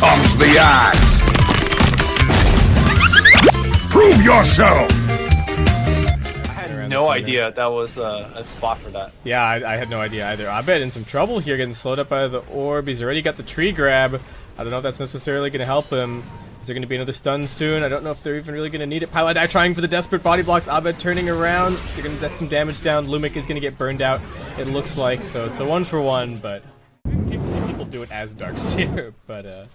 comes the axe! Prove yourself! I had no idea that was a spot for that. Yeah, I had no idea either. Abed in some trouble here, getting slowed up by the orb. He's already got the tree grab. I don't know if that's necessarily going to help him. Is there going to be another stun soon? I don't know if they're even really going to need it. Pilot Eye trying for the desperate body blocks. Abed turning around. They're going to get some damage down. Lumic is going to get burned out, it looks like. So it's a 1-for-1, but you see people do it as Darks here. But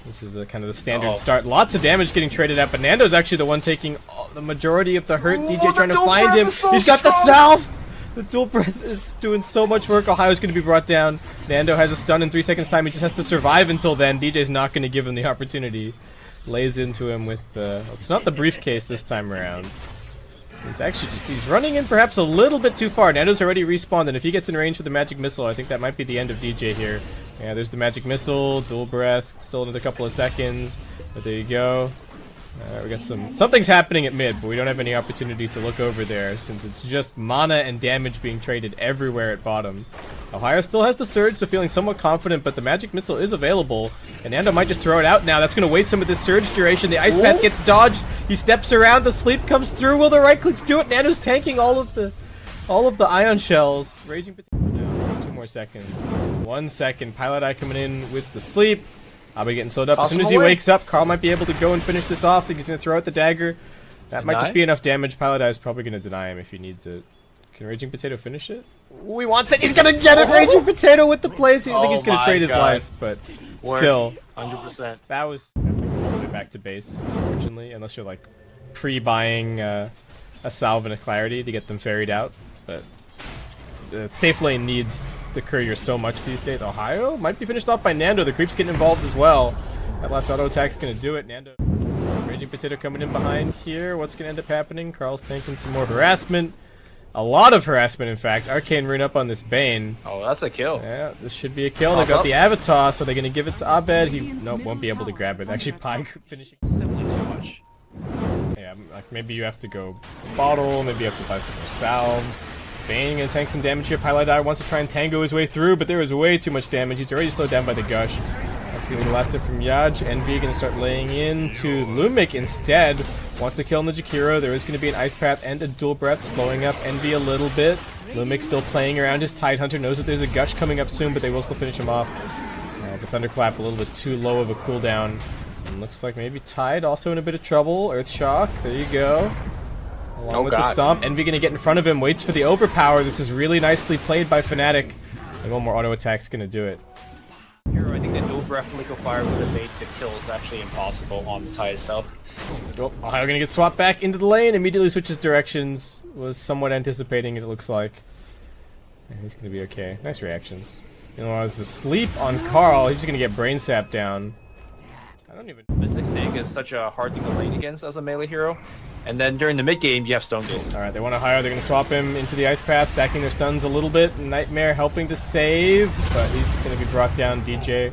this is the kind of the standard start. Lots of damage getting traded out, but Nando's actually the one taking the majority of the hurt. DJ trying to find him. He's got the salve! The dual breath is doing so much work. Ohio's going to be brought down. Nando has a stun in 3 seconds time. He just has to survive until then. DJ's not going to give him the opportunity. Lays into him with the... It's not the briefcase this time around. He's actually he's running in perhaps a little bit too far. Nando's already respawned, and if he gets in range for the magic missile, I think that might be the end of DJ here. Yeah, there's the magic missile, dual breath, still another couple of seconds. But there you go. We got something's happening at mid, but we don't have any opportunity to look over there since it's just mana and damage being traded everywhere at bottom. Ohio still has the surge, so feeling somewhat confident, but the magic missile is available, and Nando might just throw it out now. That's going to waste some of this surge duration. The ice path gets dodged. He steps around. The sleep comes through. Will the right clicks do it? Nando's tanking all of the ion shells. Raging Potato down. 2 more seconds. 1 second. Pilot Eye coming in with the sleep. I'll be getting slowed up. As soon as he wakes up, Carl might be able to go and finish this off. I think he's going to throw out the dagger. That might just be enough damage. Pilot Eye is probably going to deny him if he needs it. Can Raging Potato finish it? Ooh, he wants it. He's going to get it. Raging Potato with the plays. I think he's going to trade his life, but still. 100%. That was all the way back to base, unfortunately, unless you're like pre-buying a salve and a clarity to get them ferried out. But the safe lane needs the courier so much these days. Ohio might be finished off by Nando. The creep's getting involved as well. That last auto attack's gonna do it. Nando, Raging Potato coming in behind here. What's gonna end up happening? Carl's tanking some more harassment. A lot of harassment, in fact. Arcane rune up on this Bane. Oh, that's a kill. Yeah, this should be a kill. They got the Avatar, so they're gonna give it to Abed. He won't be able to grab it. Actually, Pie finishing Simply too much. Yeah, like maybe you have to go bottle. Maybe you have to buy some more salves. Bane gonna tank some damage here. Pilot Eye wants to try and tango his way through, but there is way too much damage. He's already slowed down by the gush. That's gonna be the last hit from Yaj. Envy gonna start laying in to Lumic instead. Wants to kill the Jakiro. There is gonna be an ice path and a dual breath, slowing up Envy a little bit. Lumic still playing around his Tidehunter, knows that there's a gush coming up soon, but they will still finish him off. The Thunderclap a little bit too low of a cooldown. And looks like maybe Tide also in a bit of trouble. Earth Shock, there you go. Along with the Stomp. Envy gonna get in front of him, waits for the Overpower. This is really nicely played by Fnatic. And one more auto attack's gonna do it. Here, I think the dual breath liquefier would have made the kill is actually impossible on the tie itself. Oh, Ohio gonna get swapped back into the lane, immediately switches directions. Was somewhat anticipating it, it looks like. And he's gonna be okay. Nice reactions. You know, as the sleep on Carl, he's just gonna get brain sap down. I don't even... Mystic Snake is such a hard thing to lane against as a melee hero. And then during the mid game, you have Stone Gaze. Alright, they want to Ohio. They're going to swap him into the ice path, stacking their stuns a little bit. Nightmare helping to save, but he's going to be brought down. DJ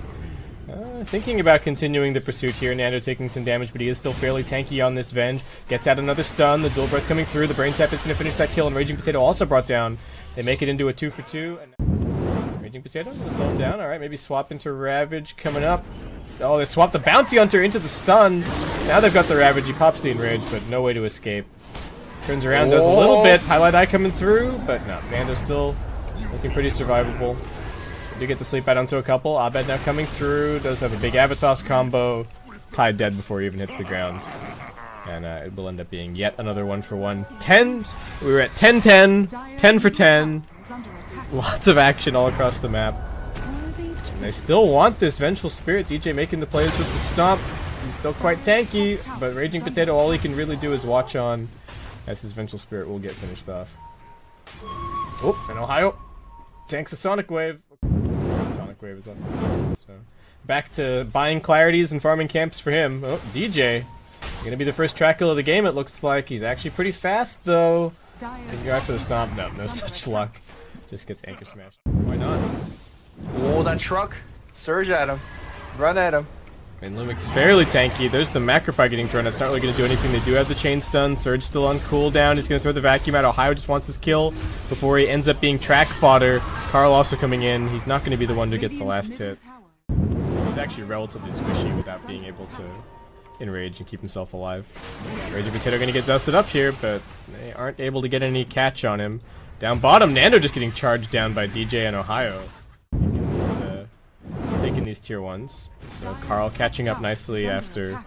thinking about continuing the pursuit here. Nando taking some damage, but he is still fairly tanky on this Venge. Gets out another stun. The dual breath coming through. The brain sap is going to finish that kill, and Raging Potato also brought down. They make it into a 2-for-2. And Raging Potato going to slow him down. Alright, maybe swap into Ravage coming up. Oh, they swapped the Bounty Hunter into the stun. Now they've got the Ravage. He pops the Enrage, but no way to escape. Turns around, does a little bit. Highlight Eye coming through, but no. Nando's still looking pretty survivable. They do get the sleep out onto a couple. Abed now coming through. Does have a big Avatos combo. Tide dead before he even hits the ground. And it will end up being yet another 1-for-1. 10. We were at 10-10. 10 for 10. Lots of action all across the map. They still want this Vengeful Spirit. DJ making the plays with the Stomp. He's still quite tanky, but Raging Potato, all he can really do is watch on as his Vengeful Spirit will get finished off. Oh, and Ohio tanks a Sonic Wave. Sonic Wave is on. So back to buying clarities and farming camps for him. Oh, DJ. Gonna be the first track kill of the game, it looks like. He's actually pretty fast, though. He's going for the Stomp. No such luck. Just gets anchor smashed. Why not? Oh, that truck. Surge at him. Run at him. And Lumic's fairly tanky. There's the Macropie getting thrown. That's not really going to do anything. They do have the chain stun. Surge still on cooldown. He's going to throw the vacuum out. Ohio just wants his kill before he ends up being track fodder. Carl also coming in. He's not going to be the one to get the last hit. He's actually relatively squishy without being able to enrage and keep himself alive. Raging Potato gonna get dusted up here, but they aren't able to get any catch on him. Down bottom, Nando just getting charged down by DJ and Ohio. Taking these tier 1s. So Carl catching up nicely after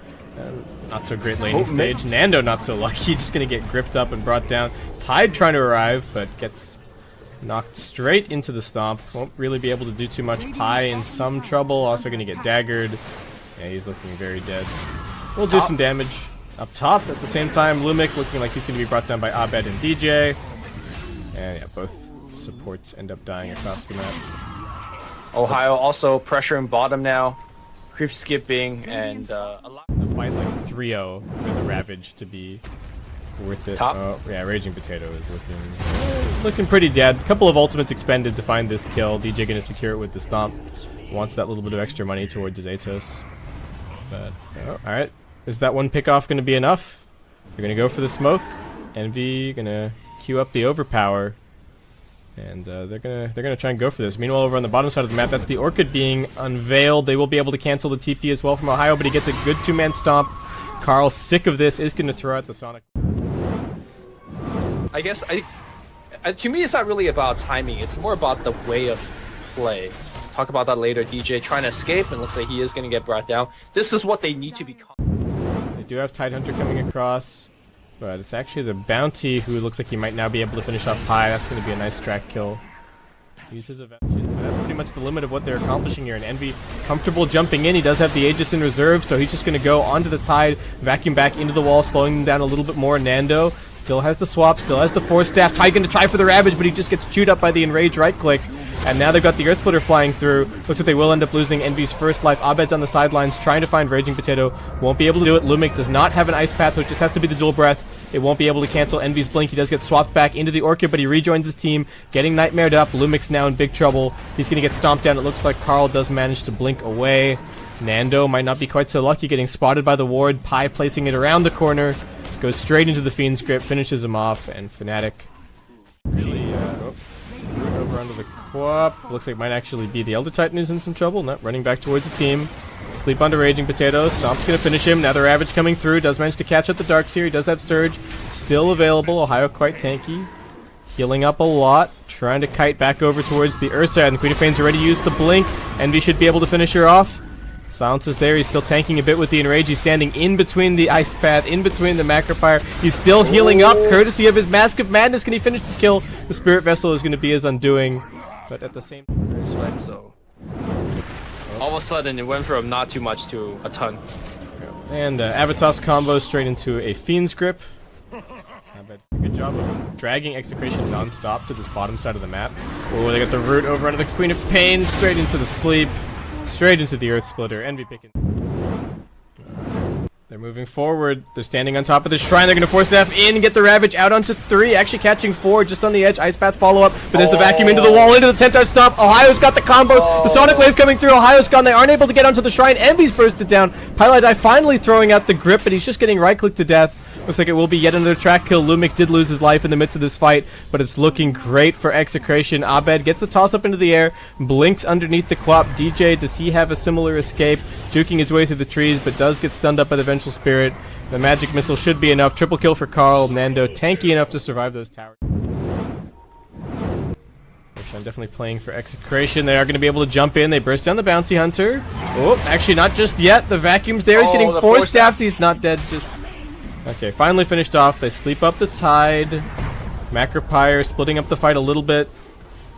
not so great laning stage. Nando not so lucky, just gonna get gripped up and brought down. Tide trying to arrive, but gets knocked straight into the stomp. Won't really be able to do too much. Pi in some trouble, also gonna get daggered. Yeah, he's looking very dead. We'll do some damage up top. At the same time, Lumic looking like he's gonna be brought down by Abed and DJ. And yeah, both supports end up dying across the map. Ohio also pressuring bottom now, creep skipping, and a lot. The fight like 3-0 for the Ravage to be worth it. Top? Oh, yeah, Raging Potato is looking pretty dead. A couple of ultimates expended to find this kill. DJ gonna secure it with the stomp. Wants that little bit of extra money towards his Atos. But alright, is that one pick-off gonna be enough? They're gonna go for the smoke. Envy gonna queue up the overpower. And they're gonna try and go for this. Meanwhile, over on the bottom side of the map, that's the Orchid being unveiled. They will be able to cancel the TP as well from Ohio, but he gets a good 2-man stomp. Carl, sick of this, is gonna throw out the Sonic. I guess to me, it's not really about timing. It's more about the way of play. Talk about that later. DJ trying to escape, and looks like he is gonna get brought down. This is what they need to be. They do have Tidehunter coming across. But it's actually the Bounty who looks like he might now be able to finish off Pi. That's going to be a nice track kill. Uses evasions, but that's pretty much the limit of what they're accomplishing here. And Envy comfortable jumping in. He does have the Aegis in reserve, so he's just going to go onto the Tide, vacuum back into the wall, slowing them down a little bit more. Nando still has the swap, still has the Force Staff. Tide going to try for the Ravage, but he just gets chewed up by the Enrage right click. And now they've got the Earth Splitter flying through. Looks like they will end up losing Envy's first life. Abed's on the sidelines trying to find Raging Potato. Won't be able to do it. Lumic does not have an Ice Path, which just has to be the Dual Breath. It won't be able to cancel Envy's Blink. He does get swapped back into the Orchid, but he rejoins his team, getting nightmared up. Lumic's now in big trouble. He's going to get stomped down. It looks like Carl does manage to blink away. Nando might not be quite so lucky, getting spotted by the ward. Pi placing it around the corner. Goes straight into the Fiend's grip, finishes him off, and Fnatic really over under the co-op. Looks like it might actually be the Elder Titan who's in some trouble. Not running back towards the team. Sleep onto Raging Potato. Stomp's gonna finish him. Now the Ravage coming through. Does manage to catch up the Darkseer. He does have Surge. Still available. Ohio quite tanky. Healing up a lot. Trying to kite back over towards the Ursa. And Queen of Pain's already used the Blink. Envy should be able to finish her off. Silence is there. He's still tanking a bit with the Enrage. He's standing in between the Ice Path, in between the Macropyre. He's still healing up, courtesy of his Mask of Madness. Can he finish this kill? The Spirit Vessel is going to be his undoing. But at the same time, so all of a sudden it went from not too much to a ton. And Avatos combo straight into a Fiend's Grip. Good job of dragging Execration non-stop to this bottom side of the map. Oh, they got the root over under the Queen of Pain, straight into the sleep, straight into the Earth Splitter. Envy picking. They're moving forward. They're standing on top of the shrine. They're going to force staff in and get the Ravage out onto 3. Actually catching 4 just on the edge. Ice Path follow-up. But there's the vacuum into the wall, into the Centaur Stomp. Ohio's got the combos. The Sonic Wave coming through. Ohio's gone. They aren't able to get onto the shrine. Envy's bursted down. Pylai finally throwing out the grip, but he's just getting right-clicked to death. Looks like it will be yet another track kill. Lumic did lose his life in the midst of this fight, but it's looking great for Execration. Abed gets the toss up into the air, blinks underneath the Quap. DJ, does he have a similar escape? Juking his way through the trees, but does get stunned up by the Vengeful Spirit. The magic missile should be enough. Triple kill for Carl. Nando tanky enough to survive those towers. Which I'm definitely playing for Execration. They are going to be able to jump in. They burst down the Bounty Hunter. Oh, actually not just yet. The vacuum's there. He's getting force staffed. He's not dead. Just... Okay, finally finished off. They sleep up the Tide. Macropyre splitting up the fight a little bit.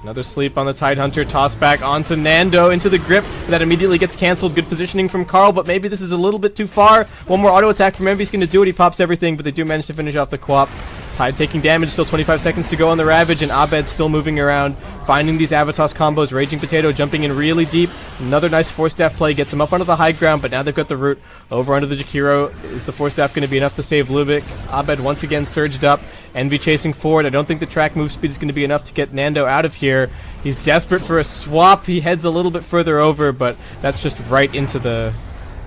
Another sleep on the Tidehunter. Toss back onto Nando into the grip. That immediately gets cancelled. Good positioning from Carl, but maybe this is a little bit too far. One more auto attack from Envy's going to do it. He pops everything, but they do manage to finish off the Quap. Tide taking damage. Still 25 seconds to go on the Ravage, and Abed still moving around, finding these Avatos combos. Raging Potato jumping in really deep. Another nice Force Staff play. Gets him up onto the high ground, but now they've got the root over onto the Jakiro. Is the Force Staff going to be enough to save Lubick? Abed once again surged up. Envy chasing forward. I don't think the track move speed is going to be enough to get Nando out of here. He's desperate for a swap. He heads a little bit further over, but that's just right into the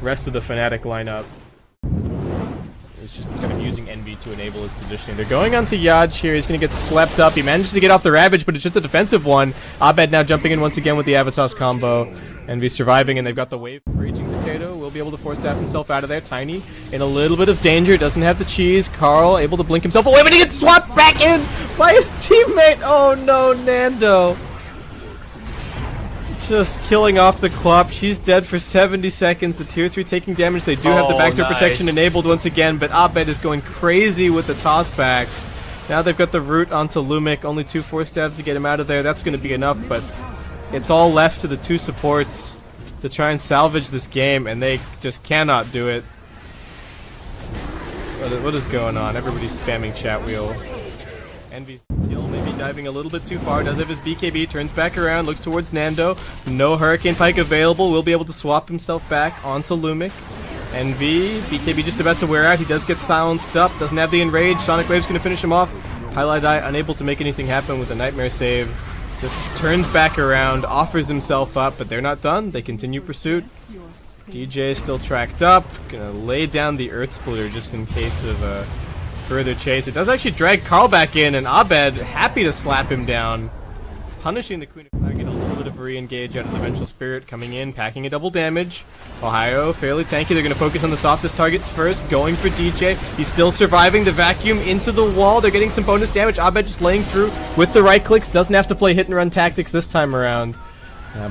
rest of the Fnatic lineup. So it's just kind of using Envy to enable his positioning. They're going onto Yaj here. He's going to get slept up. He manages to get off the Ravage, but it's just a defensive one. Abed now jumping in once again with the Avatos combo. Envy surviving, and they've got the wave. Raging Potato will be able to force staff himself out of there. Tiny in a little bit of danger. Doesn't have the cheese. Carl able to blink himself away, but he gets swapped back in by his teammate. Oh no, Nando. Just killing off the Quap. She's dead for 70 seconds. The tier 3 taking damage. They do have the backdoor protection enabled once again, but Abed is going crazy with the tossbacks. Now they've got the root onto Lumik. Only 2 force stabs to get him out of there. That's going to be enough, but it's all left to the 2 supports to try and salvage this game, and they just cannot do it. What is going on? Everybody's spamming chat wheel. Envy's skill maybe diving a little bit too far. Does have his BKB, turns back around, looks towards Nando. No Hurricane Pike available. Will be able to swap himself back onto Lumik. Envy, BKB just about to wear out. He does get silenced up. Doesn't have the enrage. Sonic Wave's going to finish him off. Highlight Eye unable to make anything happen with a Nightmare save. Just turns back around, offers himself up, but they're not done. They continue pursuit. DJ still tracked up. Gonna lay down the Earth Splitter just in case of a further chase. It does actually drag Carl back in, and Abed happy to slap him down, punishing the Queen of Fire. Get a little bit of a re-engage out of the Vengeful Spirit coming in, packing a double damage. Ohio fairly tanky. They're going to focus on the softest targets first, going for DJ. He's still surviving the vacuum into the wall. They're getting some bonus damage. Abed just laying through with the right clicks. Doesn't have to play hit and run tactics this time around.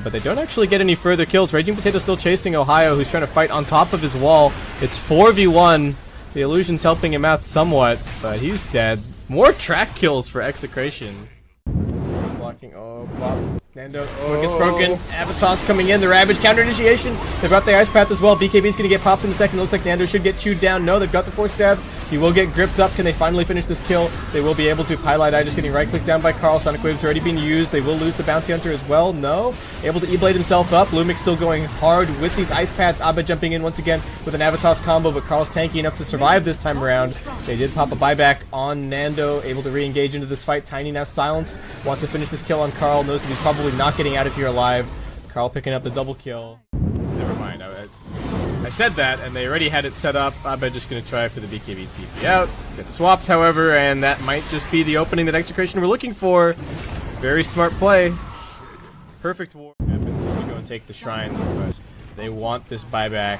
But they don't actually get any further kills. Raging Potato still chasing Ohio, who's trying to fight on top of his wall. It's 4v1. The illusion's helping him out somewhat, but he's dead. More track kills for Execration. Blocking. Oh, Quap. Nando. Oh, gets broken. Avatos coming in. The Ravage counter initiation. They've got the Ice Path as well. BKB's going to get popped in a second. It looks like Nando should get chewed down. No, they've got the 4 stabs. He will get gripped up. Can they finally finish this kill? They will be able to. Highlight Eye just getting right clicked down by Carl. Sonic Wave's already been used. They will lose the Bounty Hunter as well. No. Able to E-Blade himself up. Lumik still going hard with these Ice Paths. Abed jumping in once again with an Avatos combo, but Carl's tanky enough to survive this time around. They did pop a buyback on Nando. Able to re-engage into this fight. Tiny now silenced. Wants to finish this kill on Carl. Knows that he's probably not getting out of here alive. Carl picking up the double kill. Never mind. I said that, and they already had it set up. Abed just going to try for the BKB TP out. Gets swapped, however, and that might just be the opening that Execration were looking for. Very smart play. Perfect war happens just to go and take the shrines, but they want this buyback.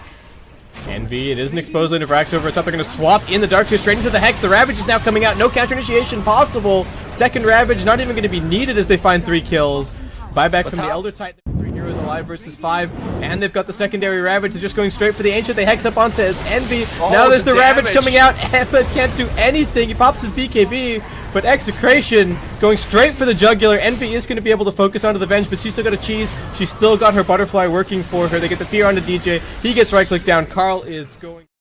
Envy, it is an exposed lane of Rax over top. They're going to swap in the Dark Tier straight into the Hex. The Ravage is now coming out. No counter initiation possible. Second Ravage not even going to be needed as they find 3 kills. Buyback from the Elder Titan. 3 heroes alive versus 5. And they've got the secondary Ravage. They're just going straight for the Ancient. They hex up onto Envy. Now there's the Ravage coming out. Emma can't do anything. He pops his BKB. But Execration going straight for the jugular. Envy is going to be able to focus onto the Venge, but she's still got a cheese. She's still got her butterfly working for her. They get the fear onto DJ. He gets right click down. Carl is going...